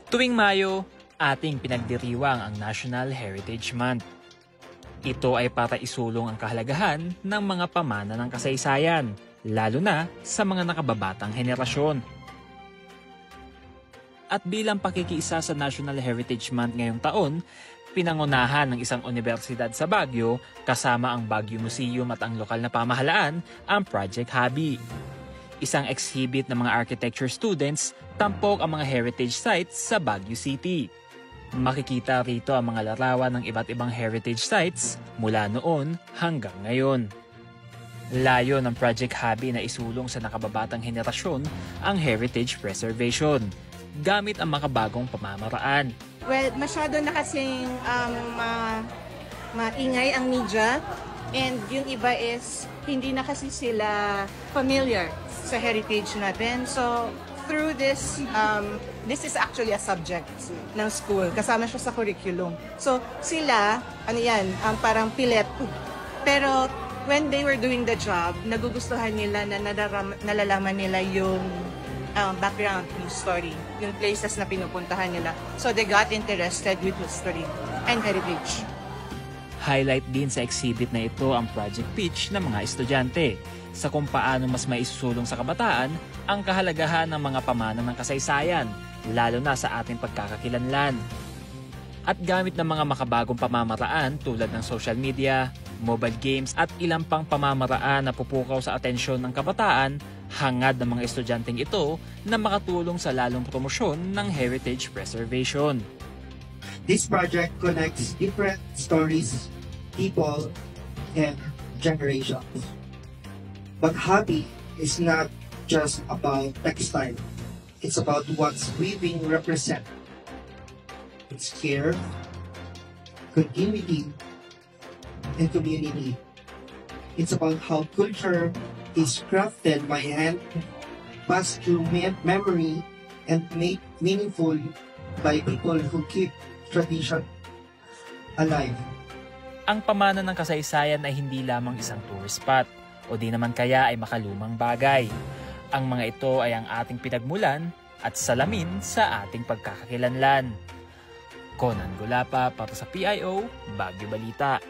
Tuwing Mayo, ating pinagdiriwang ang National Heritage Month. Ito ay para isulong ang kahalagahan ng mga pamana ng kasaysayan, lalo na sa mga nakababatang henerasyon. At bilang pakikiisa sa National Heritage Month ngayong taon, pinangunahan ng isang universidad sa Baguio kasama ang Baguio Museum at ang lokal na pamahalaan ang Project Habi. Isang exhibit ng mga architecture students tampok ang mga heritage sites sa Baguio City. Makikita rito ang mga larawan ng iba't ibang heritage sites mula noon hanggang ngayon. Layo ng Project Habi na isulong sa nakababatang henerasyon ang heritage preservation gamit ang makabagong pamamaraan. Well, masyado na kasing maingay ang media, and yung iba is hindi na kasi sila familiar sa heritage natin. So through this, this is actually a subject ng school. Kasama siya sa curriculum. So sila, parang pilet. Pero when they were doing the job, nagugustuhan nila na nalalaman nila yung background, yung story, yung places na pinupuntahan nila. So they got interested with history and heritage. Highlight din sa exhibit na ito ang project pitch ng mga estudyante sa kung paano mas maisusulong sa kabataan ang kahalagahan ng mga pamana ng kasaysayan, lalo na sa ating pagkakakilanlan. At gamit ng mga makabagong pamamaraan tulad ng social media, mobile games at ilang pang pamamaraan na pupukaw sa atensyon ng kabataan, hangad ng mga estudyanteng ito na makatulong sa lalong promosyon ng heritage preservation. This project connects different stories, people, and generations. But Habi is not just about textile. It's about what's weaving represent. It's care, continuity, and community. It's about how culture is crafted by hand, passed through memory, and made meaningful by people who keep tradition alive. Ang pamana ng kasaysayan ay hindi lamang isang tourist spot o di naman kaya ay makalumang bagay. Ang mga ito ay ang ating pinagmulan at salamin sa ating pagkakakilanlan. Conan Gulapa para sa PIO Baguio Balita.